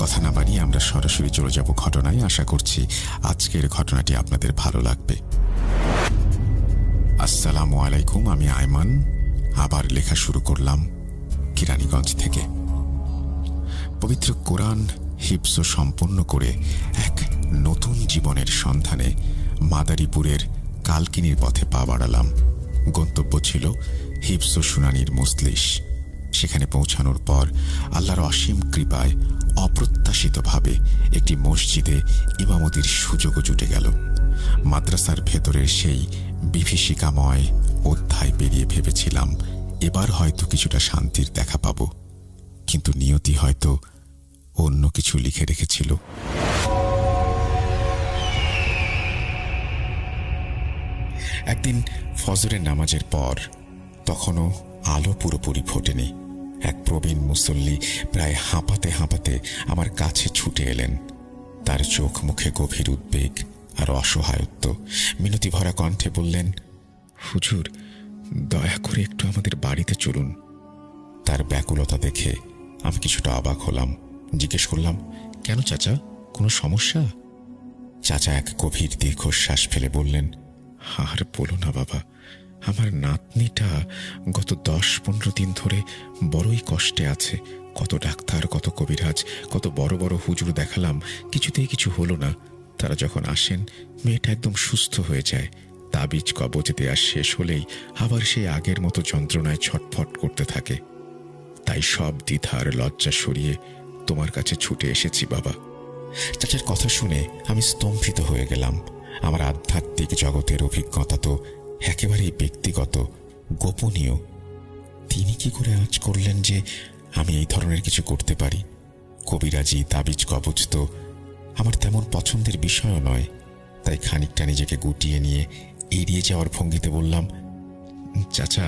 কথা না বাড়িয়ে আমরা সরাসরি চলে যাব ঘটনায়। আশা করছি আজকের ঘটনাটি আপনাদের ভালো লাগবে। আসসালামু আলাইকুম, আমি আয়মান। আবার লেখা শুরু করলাম কেরানীগঞ্জ থেকে। পবিত্র কোরআন হিফজ সম্পন্ন করে এক নতুন জীবনের সন্ধানে মাদারীপুরের কালকিনির পথে পা বাড়ালাম। গন্তব্য ছিল হিফজ শুনানির মজলিস। সেখানে পৌঁছানোর পর আল্লাহর অসীম কৃপায় অপ্রত্যাশিতভাবে একটি মসজিদে ইমামতির সুযোগও জুটে গেল। মাদ্রাসার ভেতরের সেই বিভীষিকাময় অধ্যায় পেরিয়ে ভেবেছিলাম এবার হয়তো কিছুটা শান্তির দেখা পাব, কিন্তু নিয়তি হয়তো অন্য কিছু লিখে রেখেছিল। একদিন ফজরের নামাজের পর, তখনও আলো পুরোপুরি ফোটেনি, এক প্রবীণ মুসল্লি প্রায় হাঁপাতে হাঁপাতে আমার কাছে ছুটে এলেন। তার চোখ মুখে গভীর উদ্বেগ আর অসহায়ত্ব। মিনতি ভরা কণ্ঠে বললেন, হুজুর, দয়া করে একটু আমাদের বাড়িতে চলুন। তার ব্যাকুলতা দেখে আমি কিছুটা অবাক হলাম। জিজ্ঞেস করলাম, কেন চাচা, কোনো সমস্যা? চাচা এক গভীর দীর্ঘশ্বাস ফেলে বললেন, আর বলো না বাবা, আমার নাতনিটা গত 10-15 দিন ধরে বড়ই কষ্টে আছে। কত ডাক্তার, কত কবিরাজ, কত বড় বড় হুজুর দেখালাম, কিছুতেই কিছু হলো না। তারা যখন আসেন, মেয়েটা একদম সুস্থ হয়ে যায়। তাবিজ কবজ দেয়া শেষ হলেই আবার সেই আগের মতো যন্ত্রণায় ছটফট করতে থাকে। তাই সব দ্বিধার লজ্জা সরিয়ে তোমার কাছে ছুটে এসেছি বাবা। চাচার কথা শুনে আমি স্তম্ভিত হয়ে গেলাম। আমার আধ্যাত্মিক জগতের অভিজ্ঞতা তো একেবারেই ব্যক্তিগত, গোপনীয়। তিনি কি করে আঁচ করলেন যে আমি এই ধরনের কিছু করতে পারি? কবিরাজি, তাবিজ কবজ তো আমার তেমন পছন্দের বিষয়ও নয়। তাই খানিকটা নিজেকে গুটিয়ে নিয়ে এড়িয়ে যাওয়ার ভঙ্গিতে বললাম, চাচা,